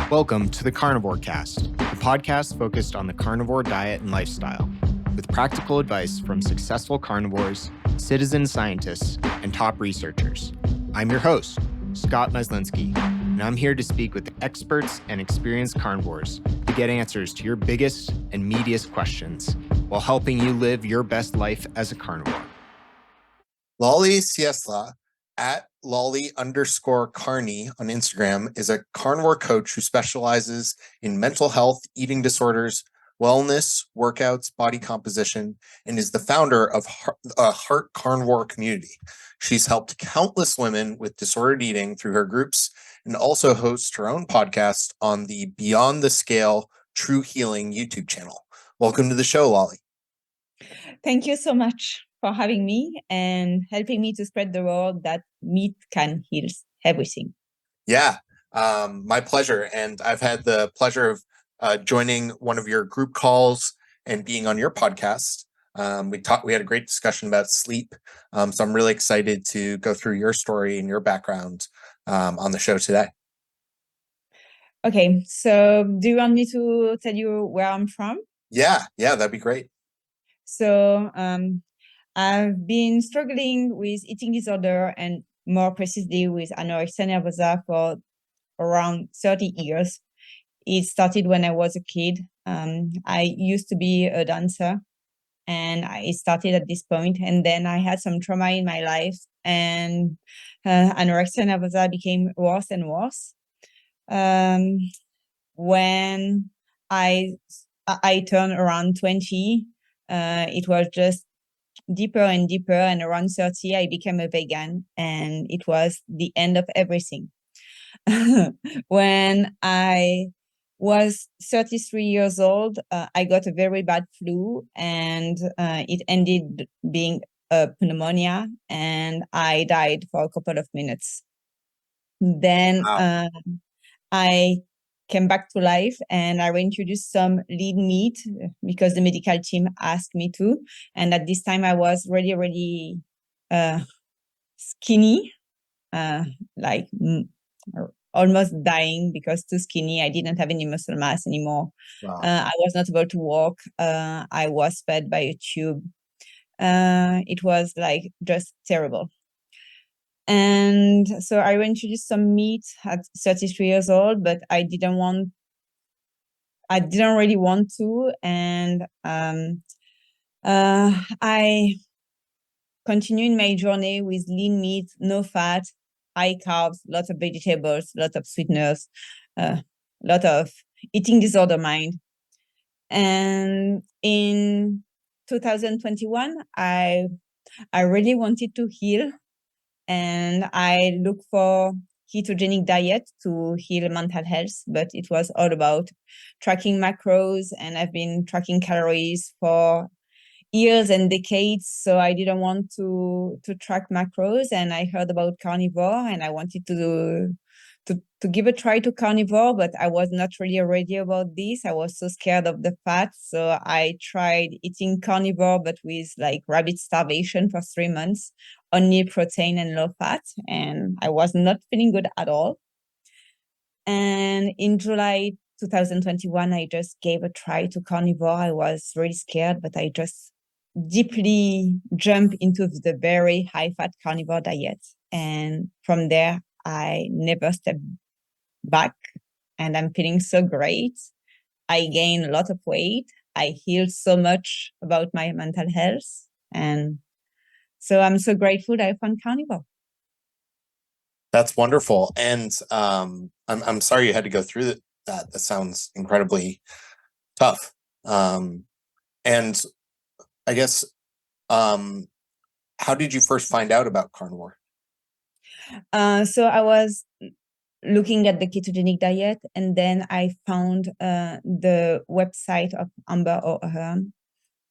Welcome to the Carnivore Cast, a podcast focused on the carnivore diet and lifestyle, with practical advice from successful carnivores, citizen scientists, and top researchers. I'm your host, Scott Myslinski, and I'm here to speak with experts and experienced carnivores to get answers to your biggest and meatiest questions while helping you live your best life as a carnivore. Lollys Ciesl at Lolly_Carney on Instagram is a carnivore coach who specializes in mental health, eating disorders, wellness, workouts, body composition, and is the founder of a HeartCarnivore community. She's helped countless women with disordered eating through her groups and also hosts her own podcast on the Beyond the Scale True Healing YouTube channel. Welcome to the show, Lolly. Thank you so much for having me and helping me to spread the word that meat can heal everything. Yeah, my pleasure. And I've had the pleasure of joining one of your group calls and being on your podcast. We had a great discussion about sleep. So I'm really excited to go through your story and your background on the show today. Okay, so do you want me to tell you where I'm from? Yeah, that'd be great. So I've been struggling with eating disorder and more precisely with anorexia nervosa for around 30 years. It started when I was a kid. I used to be a dancer and it started at this point. And then I had some trauma in my life and anorexia nervosa became worse and worse. When I turned around 20, it was just deeper and deeper, and around 30 I became a vegan, and it was the end of everything. When I was 33 years old, I got a very bad flu, and it ended being a pneumonia, and I died for a couple of minutes. Then Wow. I came back to life and I reintroduced some lean meat because the medical team asked me to. And at this time I was really skinny, like almost dying because too skinny. I didn't have any muscle mass anymore. Wow. I was not able to walk. I was fed by a tube. It was like just terrible. And so I reintroduced some meat at 33 years old, but I didn't really want to. And I continued my journey with lean meat, no fat, high carbs, lots of vegetables, lots of sweeteners, lot of eating disorder mind. And in 2021, I really wanted to heal. And I looked for ketogenic diet to heal mental health, but it was all about tracking macros, and I've been tracking calories for years and decades, so I didn't want to track macros. And I heard about carnivore, and I wanted to give a try to carnivore, but I was not really ready about this. I was so scared of the fat, so I tried eating carnivore, but with like rabbit starvation for 3 months, only protein and low fat, and I was not feeling good at all. And in July 2021, I just gave a try to carnivore. I was really scared, but I just deeply jumped into the very high-fat carnivore diet. And from there, I never stepped back, and I'm feeling so great. I gained a lot of weight. I healed so much about my mental health. And so I'm so grateful that I found carnivore. That's wonderful. And I'm sorry you had to go through that. That sounds incredibly tough. And I guess, how did you first find out about carnivore? So I was looking at the ketogenic diet, and then I found the website of Amber O'Hearn.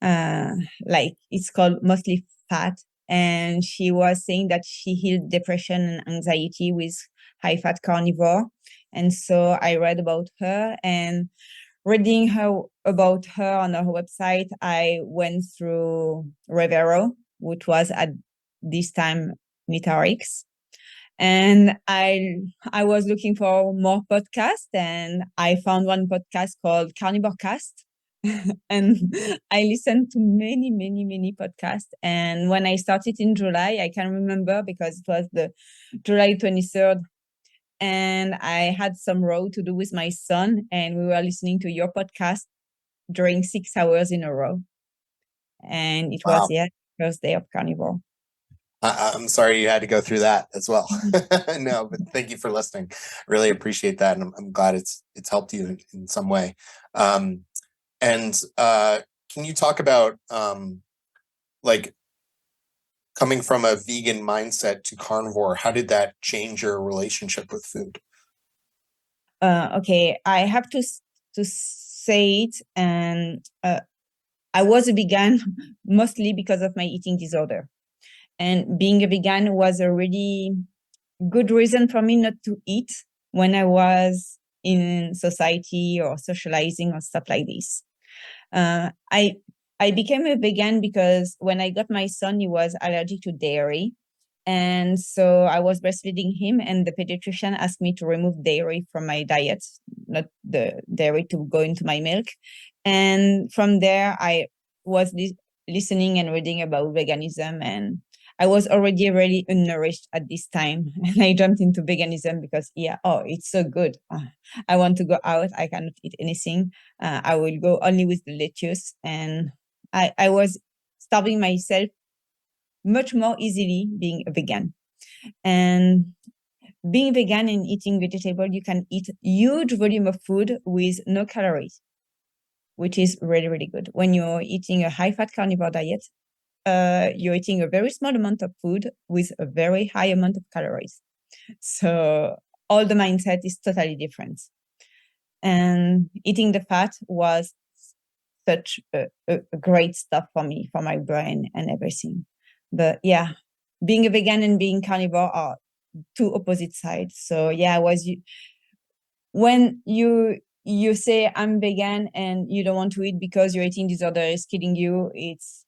Like it's called Mostly Fat, and she was saying that she healed depression and anxiety with high-fat carnivore. And so I read about her, and reading about her on her website, I went through Revero, which was at this time MeatyRx. And I was looking for more podcasts, and I found one podcast called Carnivore Cast. And I listened to many podcasts. And when I started in July, I can remember because it was the July 23rd, and I had some row to do with my son, and we were listening to your podcast during 6 hours in a row. And it was, Wow. first day of Carnivore. I'm sorry you had to go through that as well. No, but thank you for listening. Really appreciate that, and I'm glad it's helped you in some way. And can you talk about like coming from a vegan mindset to carnivore? How did that change your relationship with food? Okay, I have to say it, and I was a vegan mostly because of my eating disorder. And being a vegan was a really good reason for me not to eat when I was in society or socializing or stuff like this. I became a vegan because when I got my son, he was allergic to dairy. And so I was breastfeeding him, and the pediatrician asked me to remove dairy from my diet, not the dairy to go into my milk. And from there, I was listening and reading about veganism, and I was already really nourished at this time. And I jumped into veganism because, it's so good. I want to go out. I cannot eat anything. I will go only with the lettuce. And I was starving myself much more easily being a vegan. And being vegan and eating vegetable, you can eat huge volume of food with no calories, which is really good. When you're eating a high-fat carnivore diet, you're eating a very small amount of food with a very high amount of calories. So all the mindset is totally different. And eating the fat was such a great stuff for me, for my brain and everything. But yeah, being a vegan and being carnivore are two opposite sides. So yeah, when you say I'm vegan and you don't want to eat because your eating disorder is killing you, it's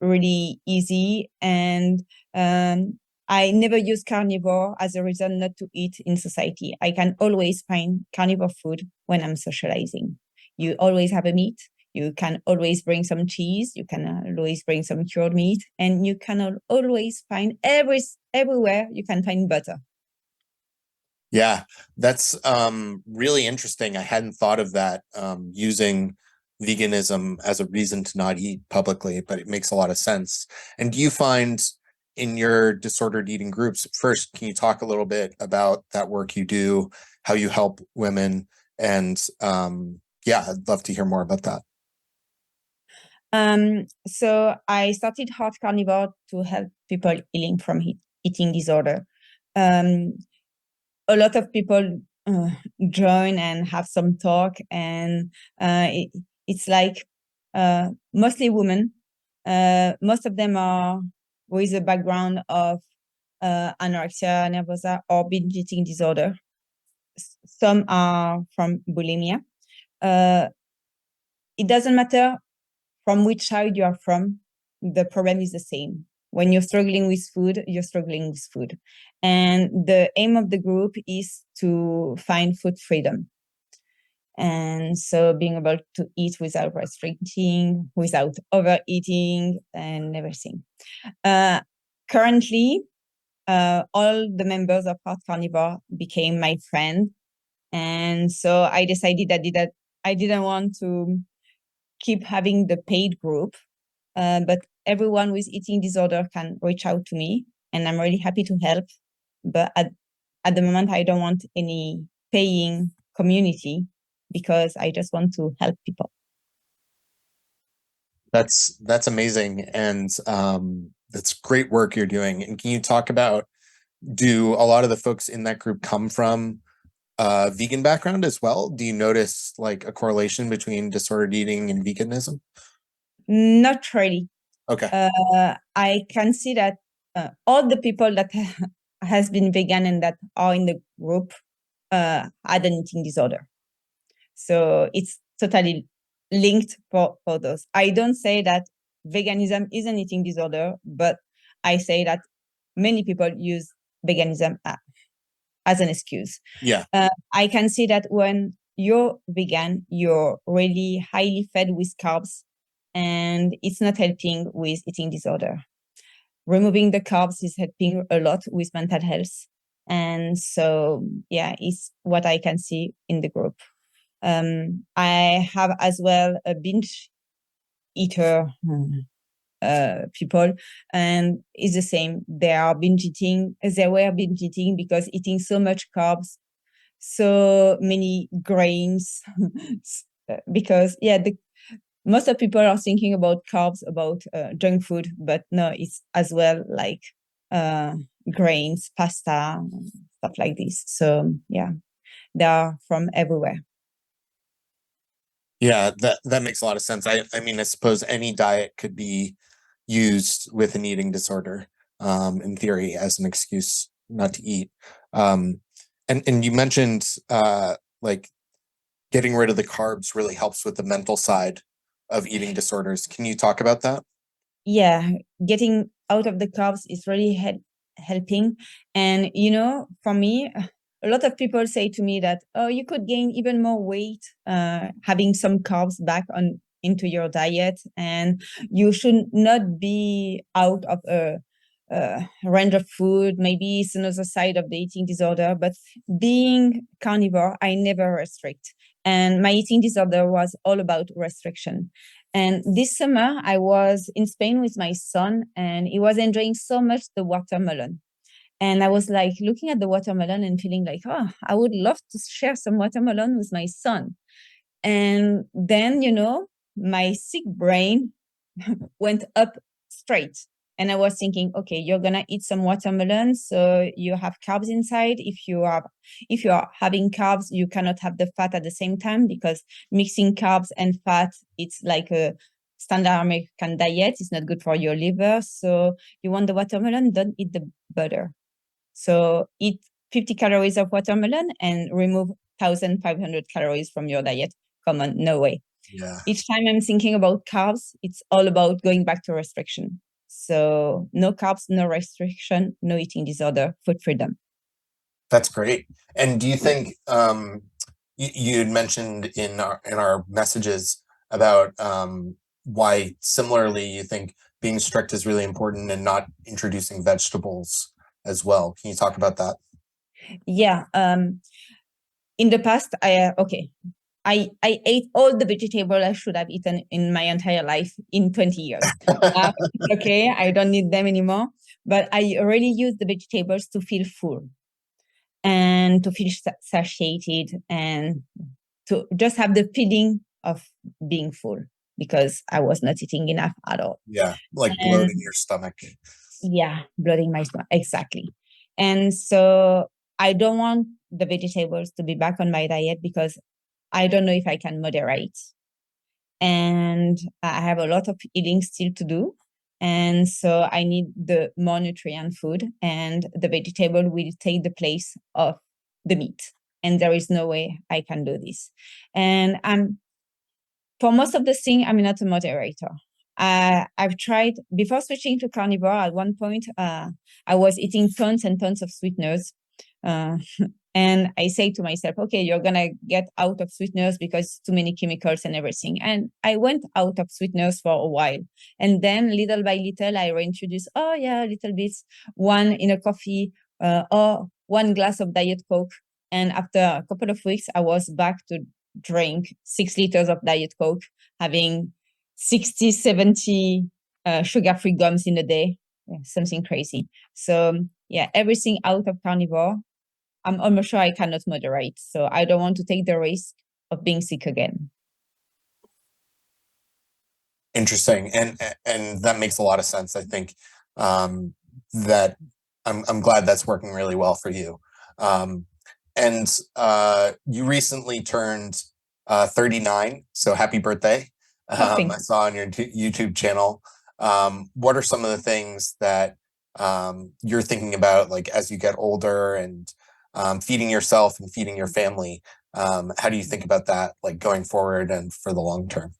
really easy. And I never use carnivore as a reason not to eat in society. I can always find carnivore food when I'm socializing. You always have a meat. You can always bring some cheese. You can always bring some cured meat, and you can always find everywhere you can find butter. Yeah, that's really interesting. I hadn't thought of that, using veganism as a reason to not eat publicly, but it makes a lot of sense. And do you find in your disordered eating groups, first, can you talk a little bit about that work you do, how you help women? And I'd love to hear more about that. So I started HeartCarnivore to help people healing from eating disorder. A lot of people join and have some talk, and it's like mostly women. Most of them are with a background of anorexia nervosa or binge eating disorder. Some are from bulimia. It doesn't matter from which side you are from, the problem is the same. When you're struggling with food, you're struggling with food. And the aim of the group is to find food freedom. And so being able to eat without restricting, without overeating, and everything. Currently, all the members of HeartCarnivore became my friend. And so I decided that I didn't want to keep having the paid group, but everyone with eating disorder can reach out to me, and I'm really happy to help. But at the moment, I don't want any paying community because I just want to help people. That's amazing, and that's great work you're doing. And can you talk about, do a lot of the folks in that group come from vegan background as well? Do you notice like a correlation between disordered eating and veganism? Not really. Okay. I can see that all the people that has been vegan and that are in the group had an eating disorder. So it's totally linked for those. I don't say that veganism is an eating disorder, but I say that many people use veganism as an excuse. Yeah. I can see that when you're vegan, you're really highly fed with carbs, and it's not helping with eating disorder. Removing the carbs is helping a lot with mental health. And so, yeah, it's what I can see in the group. I have as well a binge eater people, and it's the same. They were binge eating because eating so much carbs, so many grains, because most of people are thinking about carbs, about junk food, but no, it's as well like grains, pasta, stuff like this. So yeah, they are from everywhere. Yeah, that makes a lot of sense. I mean, I suppose any diet could be used with an eating disorder, in theory, as an excuse not to eat. And you mentioned like getting rid of the carbs really helps with the mental side of eating disorders. Can you talk about that? Yeah, getting out of the carbs is really helping. And for me, a lot of people say to me that, oh, you could gain even more weight having some carbs back into your diet, and you should not be out of a range of food. Maybe it's another side of the eating disorder, but being carnivore, I never restrict. And my eating disorder was all about restriction. And this summer, I was in Spain with my son, and he was enjoying so much the watermelon. And I was like looking at the watermelon and feeling like, oh, I would love to share some watermelon with my son. And then, my sick brain went up straight. And I was thinking, okay, you're gonna eat some watermelon, so you have carbs inside. If you are having carbs, you cannot have the fat at the same time, because mixing carbs and fat, it's like a standard American diet. It's not good for your liver. So you want the watermelon, don't eat the butter. So eat 50 calories of watermelon and remove 1,500 calories from your diet. Come on, no way. Yeah. Each time I'm thinking about carbs, it's all about going back to restriction. So no carbs, no restriction, no eating disorder, food freedom. That's great. And do you think you had mentioned in our messages about why similarly you think being strict is really important and not introducing vegetables as well? Can you talk about that? Yeah. In the past, I ate all the vegetable I should have eaten in my entire life in 20 years. Okay, I don't need them anymore. But I really use the vegetables to feel full and to feel satiated and to just have the feeling of being full, because I was not eating enough at all. Yeah, like bloating your stomach. Yeah, bloating my stomach, exactly. And so I don't want the vegetables to be back on my diet, because I don't know if I can moderate. And I have a lot of eating still to do. And so I need the more nutrient food, and the vegetable will take the place of the meat. And there is no way I can do this. And for most of the thing, I'm not a moderator. I've tried, before switching to carnivore, at one point, I was eating tons and tons of sweeteners. And I say to myself, okay, you're going to get out of sweeteners because too many chemicals and everything. And I went out of sweeteners for a while. And then little by little, I reintroduced, little bits, one in a coffee, or one glass of Diet Coke. And after a couple of weeks, I was back to drink 6 liters of Diet Coke, having 60, 70 sugar-free gums in a day, something crazy. So yeah, everything out of carnivore. I'm almost sure I cannot moderate. So I don't want to take the risk of being sick again. Interesting. And that makes a lot of sense. I think that I'm glad that's working really well for you. And you recently turned 39, so happy birthday. I saw on your YouTube channel. What are some of the things that you're thinking about, like as you get older and feeding yourself and feeding your family? How do you think about that, like going forward and for the long term?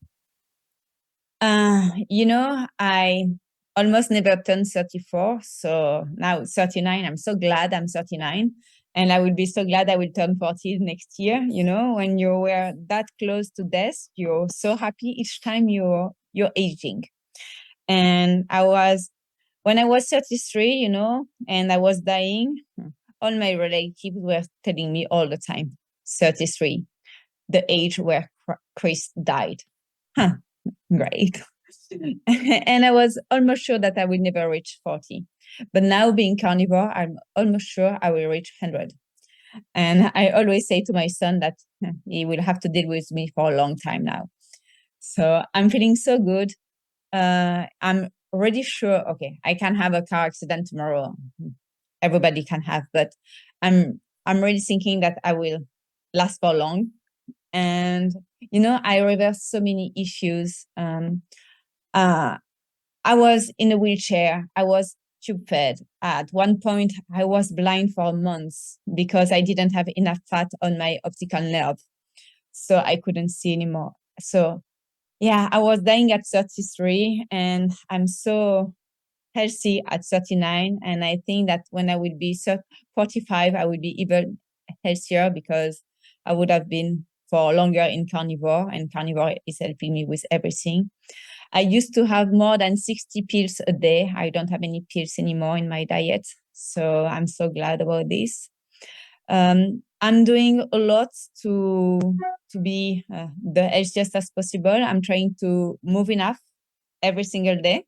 almost never turned 34. So now 39, I'm so glad I'm 39. And I will be so glad I will turn 40 next year. You know, when you were that close to death, you're so happy each time you're aging. And when I was 33, you know, and I was dying, all my relatives were telling me all the time, 33, the age where Chris died. Huh, great. And I was almost sure that I would never reach 40. But now being carnivore, I'm almost sure I will reach 100. And I always say to my son that he will have to deal with me for a long time now. So I'm feeling so good. I'm already sure, okay, I can have a car accident tomorrow. Everybody can have, but I'm really thinking that I will last for long. And, you know, I reversed so many issues. I was in a wheelchair. I was tube fed. At one point, I was blind for months because I didn't have enough fat on my optical nerve. So I couldn't see anymore. So yeah, I was dying at 33 and I'm so healthy at 39. And I think that when I will be 45, I will be even healthier because I would have been for longer in carnivore, and carnivore is helping me with everything. I used to have more than 60 pills a day. I don't have any pills anymore in my diet. So I'm so glad about this. I'm doing a lot to be the healthiest as possible. I'm trying to move enough every single day.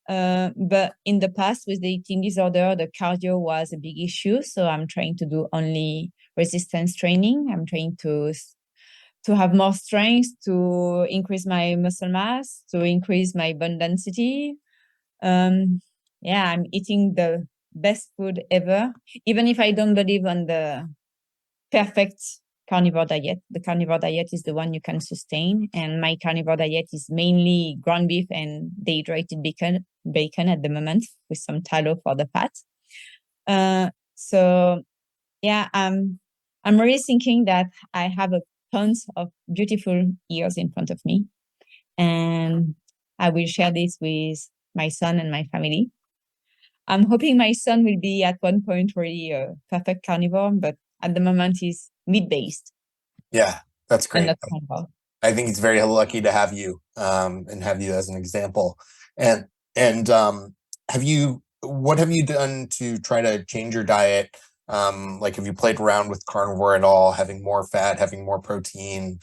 But in the past with the eating disorder, the cardio was a big issue. So I'm trying to do only resistance training. I'm trying to have more strength, to increase my muscle mass, to increase my bone density. Yeah, I'm eating the best food ever, even if I don't believe on the perfect carnivore diet. The carnivore diet is the one you can sustain. And my carnivore diet is mainly ground beef and dehydrated bacon at the moment with some tallow for the fat. So yeah, I'm really thinking that I have tons of beautiful years in front of me. And I will share this with my son and my family. I'm hoping my son will be at one point really a perfect carnivore, but at the moment he's meat-based. Yeah, that's And great. not carnivore. I think he's very lucky to have you and have you as an example. And what have you done to try to change your diet? Like, have you played around with carnivore at all, having more fat, having more protein,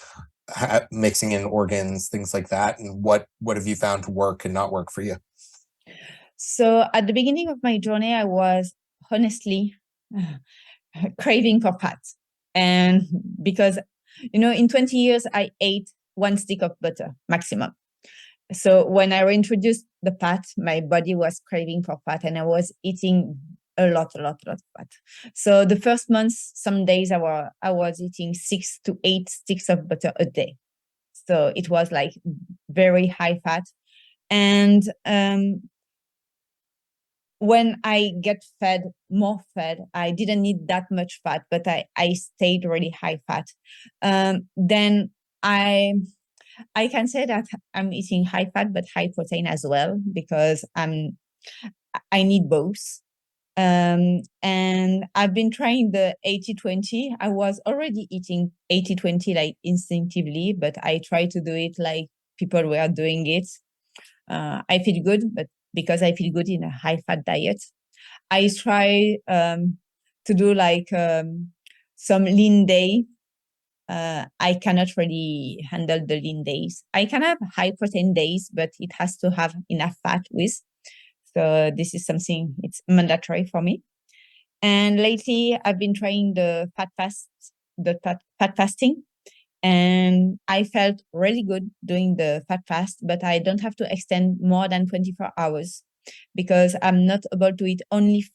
mixing in organs, things like that? And what have you found to work and not work for you? So at the beginning of my journey, I was honestly craving for fat. And because, you know, in 20 years, I ate one stick of butter maximum. So when I reintroduced the fat, my body was craving for fat and I was eating a lot of fat. So the first months, some days I was eating 6 to 8 sticks of butter a day. So it was like very high fat. And when I get more fed, I didn't need that much fat, but I stayed really high fat. Then I can say that I'm eating high fat, but high protein as well, because I need both. And I've been trying the 80-20. I was already eating 80-20 like instinctively, but I try to do it like people were doing it. I feel good, but because I feel good in a high fat diet, I try to do like some lean day. I cannot really handle the lean days. I can have high protein days, but it has to have enough fat with. So this is something, it's mandatory for me. And lately I've been trying the fat fasting. And I felt really good doing the fat fast, but I don't have to extend more than 24 hours because I'm not able to eat only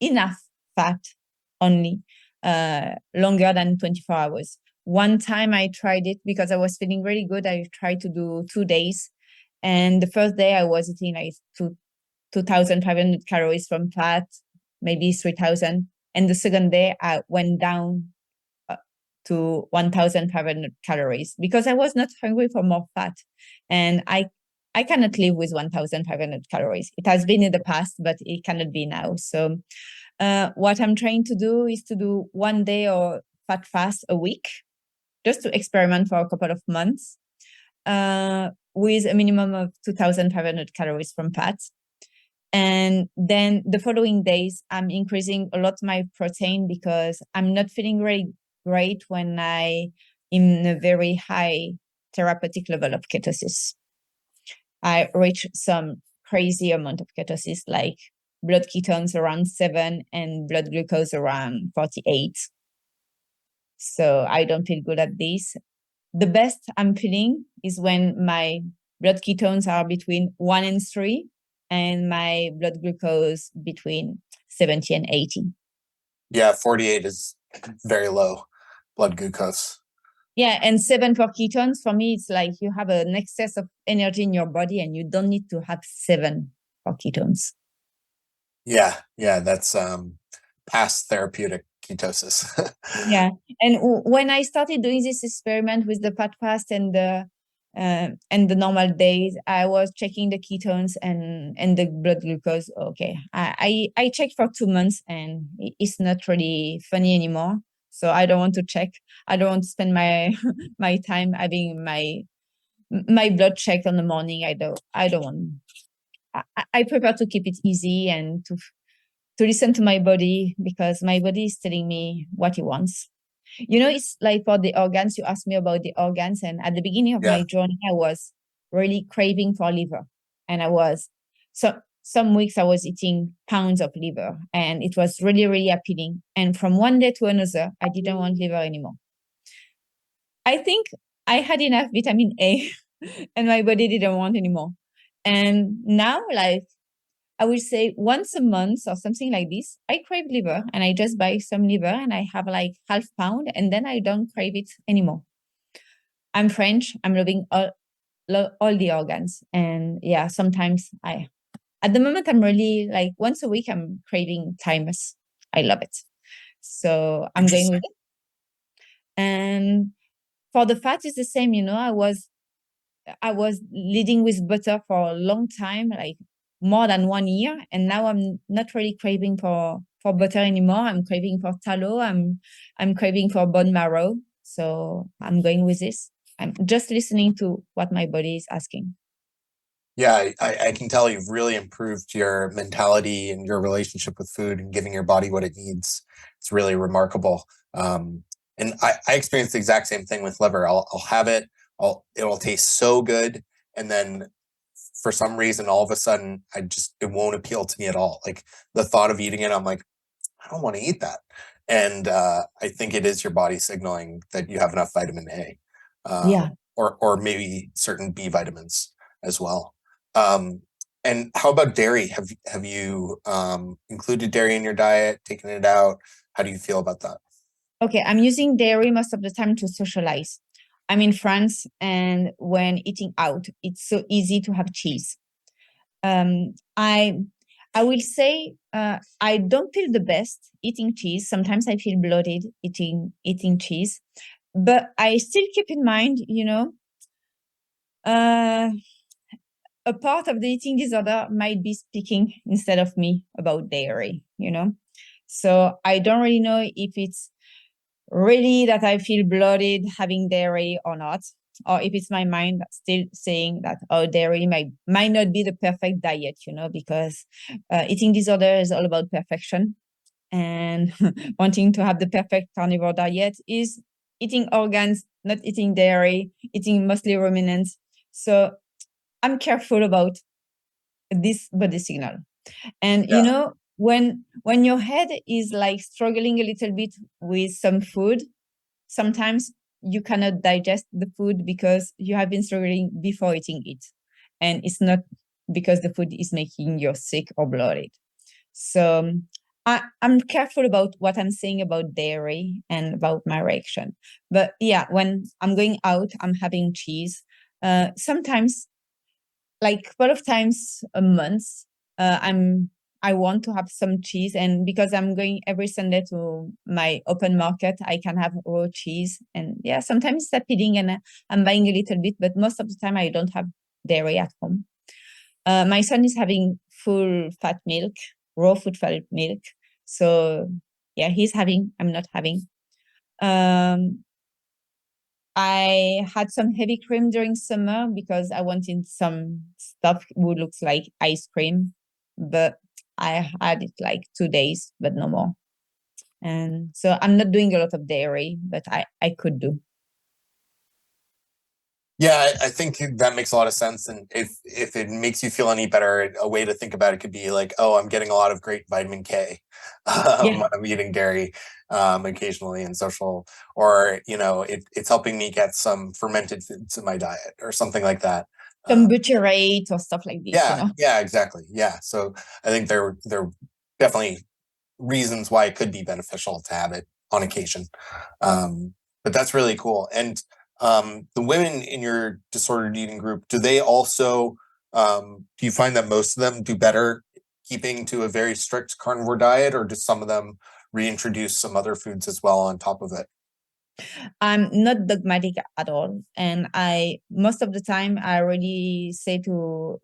enough fat only, longer than 24 hours. One time I tried it because I was feeling really good. I tried to do 2 days. And the first day I was eating like 2,500 calories from fat, maybe 3,000. And the second day I went down to 1,500 calories because I was not hungry for more fat. And I I cannot live with 1,500 calories. It has been in the past, but it cannot be now. So what I'm trying to do is to do 1 day or fat fast a week, just to experiment for a couple of months with a minimum of 2,500 calories from fat. And then the following days, I'm increasing a lot my protein because I'm not feeling very great when I in a very high therapeutic level of ketosis. I reach some crazy amount of ketosis, like blood ketones around 7 and blood glucose around 48. So I don't feel good at this. The best I'm feeling is when my blood ketones are between 1 and 3 and my blood glucose between 70 and 80. Yeah, 48 is very low blood glucose. Yeah, and 7 for ketones, for me, it's like you have an excess of energy in your body and you don't need to have 7 for ketones. Yeah, that's past therapeutic ketosis. Yeah, and when I started doing this experiment with the fat fast and the normal days, I was checking the ketones and the blood glucose. Okay, I checked for 2 months and it's not really funny anymore. So I don't want to check. I don't want to spend my my time having my blood checked on the morning. I don't want. I prefer to keep it easy and to listen to my body because my body is telling me what it wants. It's like for the organs, you asked me about the organs. And at the beginning of my journey, I was really craving for liver. And some weeks I was eating pounds of liver and it was really, really appealing. And from one day to another, I didn't want liver anymore. I think I had enough vitamin A and my body didn't want anymore. And now, like, I would say once a month or something like this, I crave liver and I just buy some liver and I have like half pound and then I don't crave it anymore. I'm French. I'm loving all the organs. And yeah, sometimes at the moment, I'm really like once a week, I'm craving thymus. I love it. So I'm going with it. And for the fat, it's the same. I was leading with butter for a long time, like more than 1 year. And now I'm not really craving for butter anymore. I'm craving for tallow. I'm craving for bone marrow. So I'm going with this. I'm just listening to what my body is asking. Yeah, I can tell you've really improved your mentality and your relationship with food and giving your body what it needs. It's really remarkable. And I experienced the exact same thing with liver. I'll have it. It'll taste so good. And then for some reason, all of a sudden, it won't appeal to me at all. Like the thought of eating it, I'm like, I don't want to eat that. And I think it is your body signaling that you have enough vitamin A, or maybe certain B vitamins as well. And how about dairy? Have you included dairy in your diet, taken it out? How do you feel about that? Okay, I'm using dairy most of the time to socialize. I'm in France, and when eating out, it's so easy to have cheese. I will say I don't feel the best eating cheese. Sometimes I feel bloated eating cheese, but I still keep in mind, a part of the eating disorder might be speaking instead of me about dairy, So I don't really know if it's really that I feel bloated having dairy or not, or if it's my mind that's still saying that, dairy might not be the perfect diet, because eating disorder is all about perfection. And wanting to have the perfect carnivore diet is eating organs, not eating dairy, eating mostly ruminants. So I'm careful about this body signal. And, when your head is like struggling a little bit with some food, sometimes you cannot digest the food because you have been struggling before eating it. And it's not because the food is making you sick or bloated. So I'm careful about what I'm saying about dairy and about my reaction. But yeah, when I'm going out, I'm having cheese. Sometimes, like a couple of times a month, I want to have some cheese, and because I'm going every Sunday to my open market, I can have raw cheese. And yeah, sometimes it's appealing and I'm buying a little bit, but most of the time I don't have dairy at home. My son is having full fat milk, raw full fat milk. So yeah, he's having, I'm not having. I had some heavy cream during summer because I wanted some stuff who looks like ice cream, but I had it like 2 days, but no more. And so I'm not doing a lot of dairy, but I could do. Yeah, I think that makes a lot of sense. And if it makes you feel any better, a way to think about it could be like, oh, I'm getting a lot of great vitamin K. Yeah. I'm eating dairy occasionally and social, or, it's helping me get some fermented foods in my diet or something like that. Some butyrate or stuff like this, Yeah, exactly. Yeah. So I think there are definitely reasons why it could be beneficial to have it on occasion. But that's really cool. And the women in your disordered eating group, do they also, do you find that most of them do better keeping to a very strict carnivore diet, or do some of them reintroduce some other foods as well on top of it? I'm not dogmatic at all. And most of the time, I already say to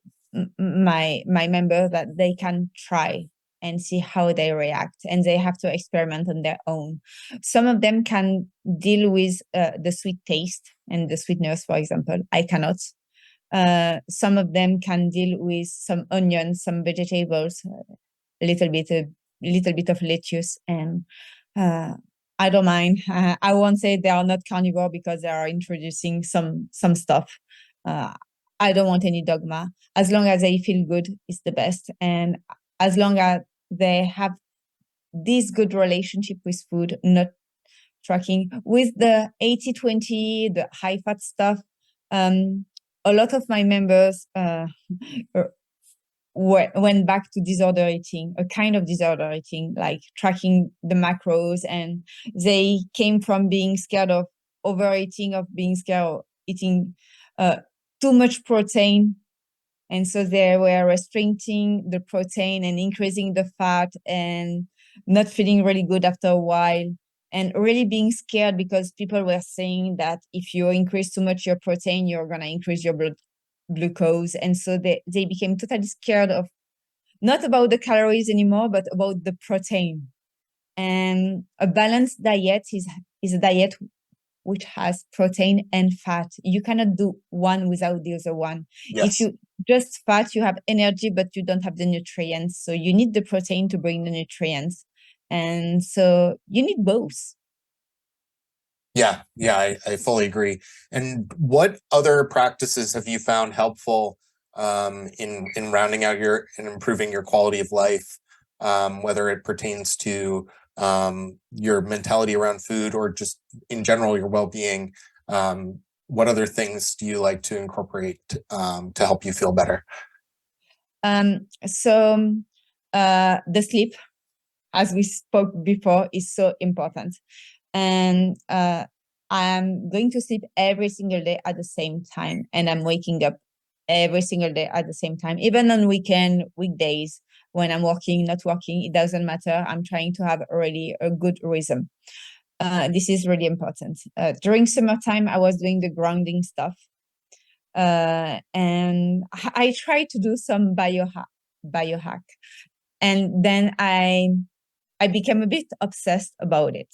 my member that they can try and see how they react, and they have to experiment on their own. Some of them can deal with the sweet taste and the sweetness, for example. I cannot. Some of them can deal with some onions, some vegetables, a little bit of lettuce, and I don't mind. I won't say they are not carnivore because they are introducing some stuff. I don't want any dogma. As long as they feel good, it's the best. And as long as they have this good relationship with food, not tracking with the 80-20, the high fat stuff. A lot of my members went back to disorder eating, a kind of disorder eating, like tracking the macros, and they came from being scared of overeating, of being scared of eating too much protein, and so they were restricting the protein and increasing the fat and not feeling really good after a while, and really being scared because people were saying that if you increase too much your protein, you're going to increase your blood glucose. And so they became totally scared of not about the calories anymore, but about the protein. And a balanced diet is a diet which has protein and fat. You cannot do one without the other one. Yes. If you just fat, you have energy, but you don't have the nutrients. So you need the protein to bring the nutrients. And so you need both. Yeah, I fully agree. And what other practices have you found helpful in rounding out and improving your quality of life, whether it pertains to your mentality around food or just in general your well-being? What other things do you like to incorporate to help you feel better? So the sleep, as we spoke before, is so important. And I'm going to sleep every single day at the same time, and I'm waking up every single day at the same time, even on weekdays when I'm working, not working, it doesn't matter. I'm trying to have really a good rhythm. This is really important. During summertime, I was doing the grounding stuff. And I tried to do some biohack. And then I became a bit obsessed about it,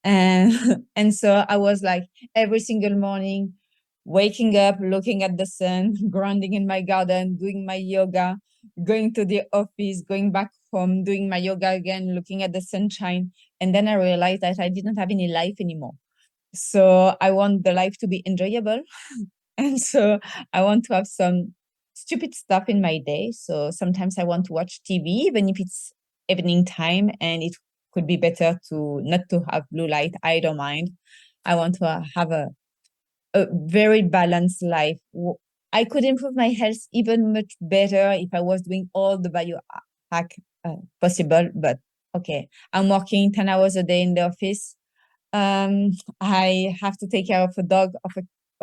and so I was like every single morning waking up, looking at the sun, grounding in my garden, doing my yoga, going to the office, going back home, doing my yoga again, looking at the sunshine. And then I realized that I didn't have any life anymore. So I want the life to be enjoyable. And so I want to have some stupid stuff in my day. So sometimes I want to watch TV, even if it's evening time, and it could be better to not to have blue light. I don't mind. I want to have a very balanced life. I could improve my health even much better if I was doing all the biohack possible. But okay, I'm working 10 hours a day in the office. I have to take care of a dog, of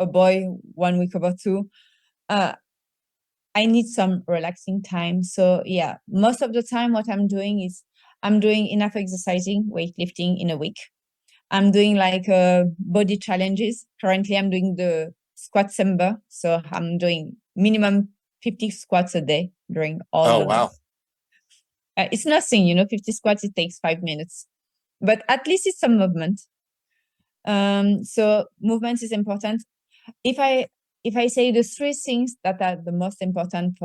a boy 1 week over 2. I need some relaxing time. So yeah, most of the time what I'm doing is I'm doing enough exercising, weightlifting in a week. I'm doing like body challenges. Currently I'm doing the squat Samba. So I'm doing minimum 50 squats a day during all Oh, the wow. It's nothing, 50 squats, it takes 5 minutes, but at least it's some movement. So movement is important. If I say the three things that are the most important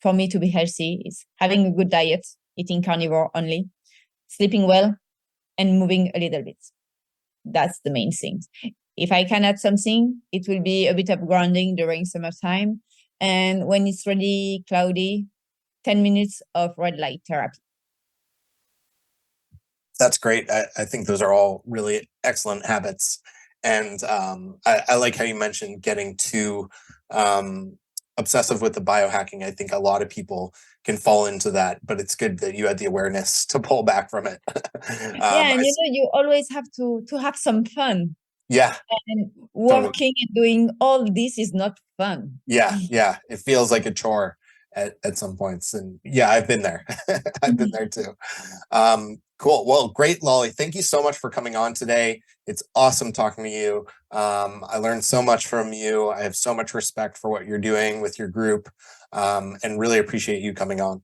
for me to be healthy is having a good diet, eating carnivore only, sleeping well, and moving a little bit. That's the main things. If I can add something, it will be a bit of grounding during summertime. And when it's really cloudy, 10 minutes of red light therapy. That's great. I think those are all really excellent habits. And I like how you mentioned getting too obsessive with the biohacking. I think a lot of people can fall into that, but it's good that you had the awareness to pull back from it. And you always have to have some fun. Yeah. And working and doing all this is not fun. Yeah. It feels like a chore at some points. And yeah, I've been there. I've been there too. Cool. Well, great, Lolly. Thank you so much for coming on today. It's awesome talking to you. I learned so much from you. I have so much respect for what you're doing with your group, and really appreciate you coming on.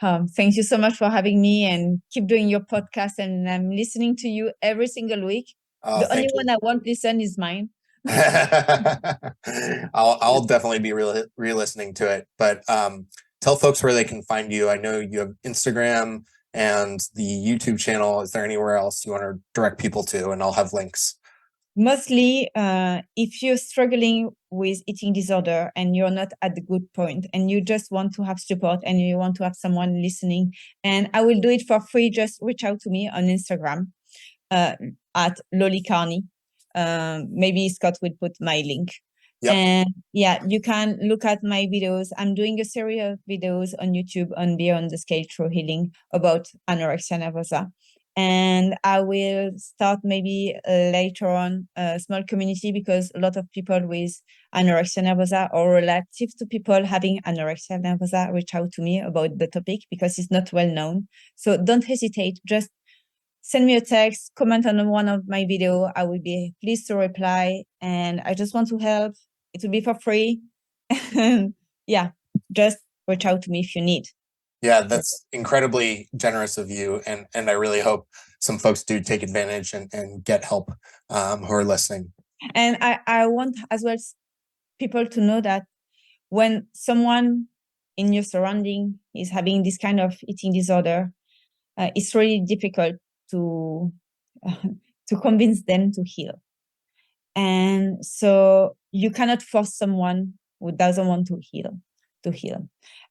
Thank you so much for having me, and keep doing your podcast. And I'm listening to you every single week. The only one I won't listen is mine. I'll definitely be re-listening to it, but tell folks where they can find you. I know you have Instagram and the YouTube channel. Is there anywhere else you want to direct people to? And I'll have links. Mostly, if you're struggling with eating disorder and you're not at the good point and you just want to have support and you want to have someone listening, and I will do it for free, just reach out to me on Instagram at LollyCarni. Maybe Scott will put my link. Yep. And yeah, you can look at my videos. I'm doing a series of videos on YouTube on Beyond the Scale Through Healing about anorexia nervosa. And I will start maybe later on a small community, because a lot of people with anorexia nervosa or relative to people having anorexia nervosa reach out to me about the topic because it's not well known. So don't hesitate. Just send me a text, comment on one of my videos. I will be pleased to reply. And I just want to help. It will be for free. Yeah, just reach out to me if you need. Yeah, that's incredibly generous of you. And I really hope some folks do take advantage and get help who are listening. And I want as well people to know that when someone in your surrounding is having this kind of eating disorder, it's really difficult to convince them to heal. And so you cannot force someone who doesn't want to heal.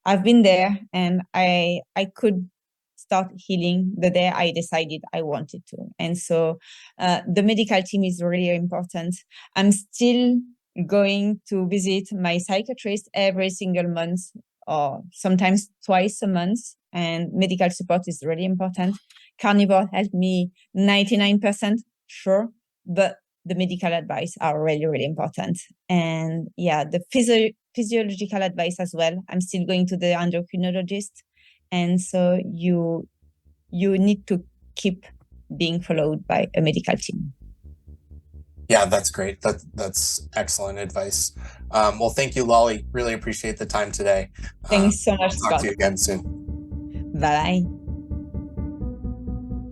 I've been there, and I could start healing the day I decided I wanted to. And so the medical team is really important. I'm still going to visit my psychiatrist every single month, or sometimes twice a month, and medical support is really important. Carnivore helped me 99%, sure, but the medical advice are really, really important. And yeah, the physiological advice as well. I'm still going to the endocrinologist. And so you need to keep being followed by a medical team. Yeah, that's great. That's excellent advice. Well, thank you, Lolly. Really appreciate the time today. Thanks so much, Scott. Talk to you again soon. Bye.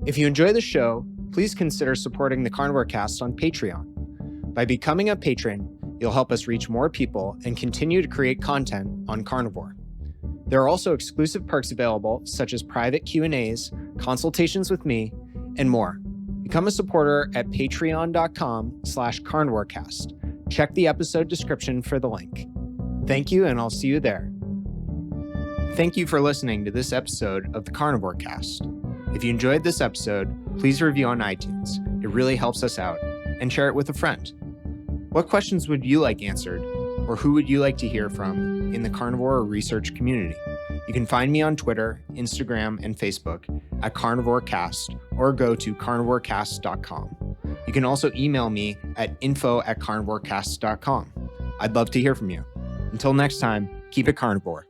If you enjoy the show, please consider supporting the Carnivore Cast on Patreon. By becoming a patron, you'll help us reach more people and continue to create content on carnivore. There are also exclusive perks available, such as private Q&As, consultations with me, and more. Become a supporter at patreon.com/carnivorecast. Check the episode description for the link. Thank you, and I'll see you there. Thank you for listening to this episode of the Carnivore Cast. If you enjoyed this episode, please review on iTunes. It really helps us out. And share it with a friend. What questions would you like answered, or who would you like to hear from in the carnivore research community? You can find me on Twitter, Instagram, and Facebook at Carnivore Cast, or go to carnivorecast.com. You can also email me at info@carnivorecast.com. I'd love to hear from you. Until next time, keep it carnivore.